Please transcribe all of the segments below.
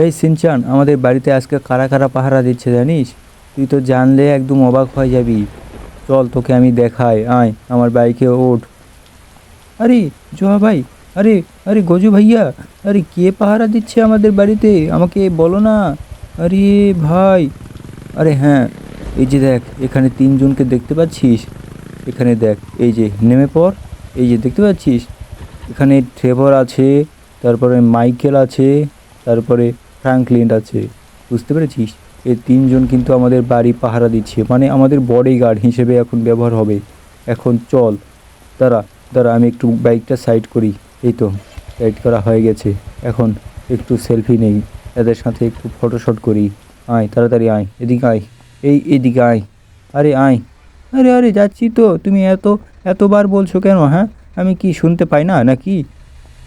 এই সিনচান, আমাদের বাড়িতে আজকে কারা কারা পাহারা দিচ্ছে জানিস? তুই তো জানলে একদম অবাক হয়ে যাবি। চল তোকে আমি দেখাই, আয় আমার বাইকে ওঠ। আরে জোয়া ভাই, আরে আরে গজু ভাইয়া, আরে কে পাহারা দিচ্ছে আমাদের বাড়িতে আমাকে বলো না। আরে ভাই, আরে হ্যাঁ, এই যে দেখ এখানে তিনজনকে দেখতে পাচ্ছিস? এখানে দেখ, এই যে নেমে পড়। এই যে দেখতে পাচ্ছিস, এখানে ট্রেভর আছে, তারপরে মাইকেল আছে, তারপরে ফ্র্যাঙ্কলিন আছে। বুঝতে পেরেছিস? এই তিনজন কিন্তু আমাদের বাড়ি পাহারা দিচ্ছে, মানে আমাদের বডিগার্ড হিসেবে এখন ব্যবহার হবে। এখন চল, দাঁড়া দাঁড়া, আমি একটু বাইকটা সাইড করি। এই তো সাইড করা হয়ে গেছে। এখন একটু সেলফি নেই, এদের সাথে একটু ফটোশ্যুট করি। আয় তাড়াতাড়ি আয়, এদিকে আয়, এইদিকে আয়। আরে আয়। আরে আরে যাচ্ছি তো, তুমি এতবার বলছো কেন? হ্যাঁ, আমি কি শুনতে পাই না নাকি?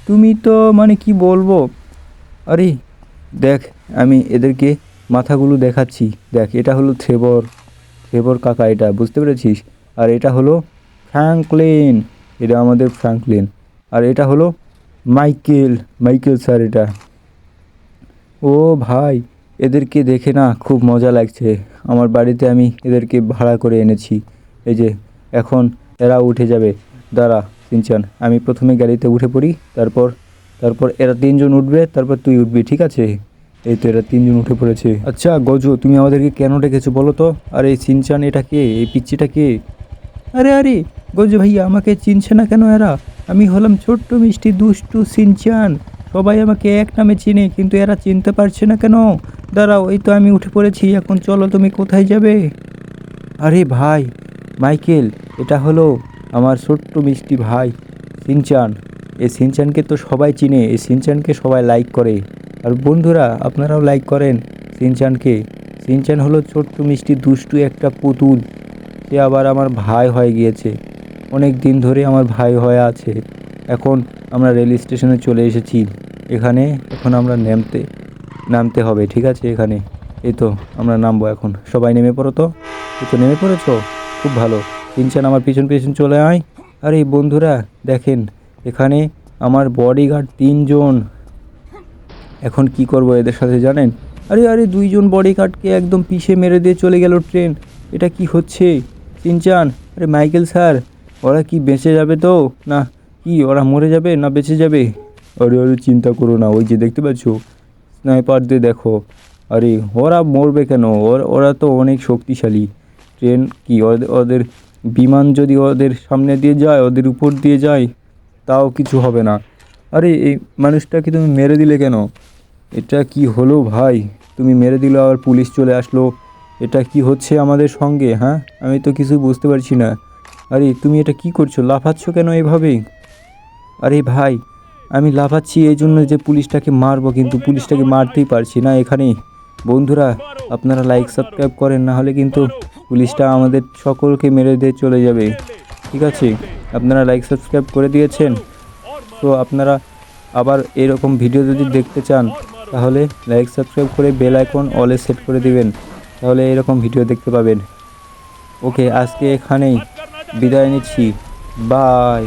তুমি তো মানে কি বলবো। আরে দেখ, আমি এদেরকে মাথাগুলো দেখাচ্ছি। দেখ, এটা হলো থ্রেবর, থ্রেবর কাকা, এটা বুঝতে পেরেছিস? আর এটা হলো ফ্র্যাঙ্কলিন, এটা আমাদের ফ্র্যাঙ্কলিন। আর এটা হলো মাইকেল, মাইকেল স্যার এটা। ও ভাই, এদেরকে দেখে না খুব মজা লাগছে। আমার বাড়িতে আমি এদেরকে ভাড়া করে এনেছি। এই যে এখন এরা উঠে যাবে। দাঁড়া সিনচান, আমি প্রথমে গাড়িতে উঠে পড়ি, তারপর তারপর এরা তিনজন উঠবে, তারপর তুই উঠবি, ঠিক আছে? এই তো এরা তিনজন উঠে পড়েছে। আচ্ছা গজু, তুমি আমাদেরকে কেন ডেকেছো বলো তো? আর এই সিনচান এটা কে? এই পিচ্চিটা কে? আরে আরে গজু ভাইয়া, আমাকে চিনছে না কেন এরা? আমি হলাম ছোট্ট মিষ্টি দুষ্টু সিনচান। সবাই আমাকে এক নামে চিনে, কিন্তু এরা চিনতে পারছে না কেন? দাঁড়াও, এই তো আমি উঠে পড়েছি, এখন চলো তুমি কোথায় যাবে? আরে ভাই মাইকেল, এটা হলো আমার ছোট্ট মিষ্টি ভাই সিনচান। এই সিনচানকে তো সবাই চিনে, এই সিনচানকে সবাই লাইক করে। আর বন্ধুরা আপনারাও লাইক করেন সিনচানকে। সিনচান হলো ছোট্ট মিষ্টি দুষ্টু একটা পুতুল। সে আবার আমার ভাই হয়ে গিয়েছে, অনেক দিন ধরে আমার ভাই হয়ে আছে। এখন আমরা রেল স্টেশনে চলে এসেছি। এখানে এখন আমরা নামতে হবে, ঠিক আছে? এখানে এই তো আমরা নামবো এখন। সবাই নেমে পড়ো তো। এই তো নেমে পড়েছো, খুব ভালো। সিনচান আমার পিছন পিছন চলে আয়। আরে বন্ধুরা দেখেন, এখানে আমার বডিগার্ড তিনজন। এখন কি করব এদের সাথে জানেন? আরে আরে দুইজন বডিগার্ডকে একদম পিষে মেরে দিয়ে চলে গেল ট্রেন। এটা কি হচ্ছে সিনচান? আরে মাইকেল স্যার, ওরা কি বেঁচে যাবে তো? না, কি ওরা মরে যাবে না বেঁচে যাবে? আরে আরে চিন্তা করো না, ওই যে দেখতে পাচ্ছ স্নাইপার দিয়ে দেখো। আরে ওরা মরবে কেন? ওরা তো অনেক শক্তিশালী। ট্রেন কি ওদের ওদের বিমান যদি ওদের সামনে দিয়ে যায়, ওদের উপর দিয়ে যায়, তাও কিছু হবে না। আরে এই মানুষটাকে তুমি মেরে দিলে কেন? এটা কি হলো ভাই? তুমি মেরে দিলে, আর পুলিশ চলে আসলো। এটা কি হচ্ছে আমাদের সঙ্গে? হ্যাঁ, আমি তো কিছু বুঝতে পারছি না। আরে তুমি এটা কি করছো? লাফাচ্ছ কেন এভাবে? আরে ভাই, আমি লাফাচ্ছি এই জন্য যে পুলিশটাকে মারবো, কিন্তু পুলিশটাকে মারতেই পারছি না এখানে। বন্ধুরা আপনারা লাইক সাবস্ক্রাইব করেন, না হলে কিন্তু পুলিশটা আমাদের সকলকে মেরে দিয়ে চলে যাবে। ঠিক আছে, আপনারা লাইক সাবস্ক্রাইব করে দিয়েছেন। তো আপনারা আবার এরকম ভিডিও যদি দেখতে চান, তাহলে লাইক সাবস্ক্রাইব করে বেল আইকন অলে সেট করে দিবেন, তাহলে এরকম ভিডিও দেখতে পাবেন। ওকে, আজকে এখানেই বিদায় নিচ্ছি। বাই।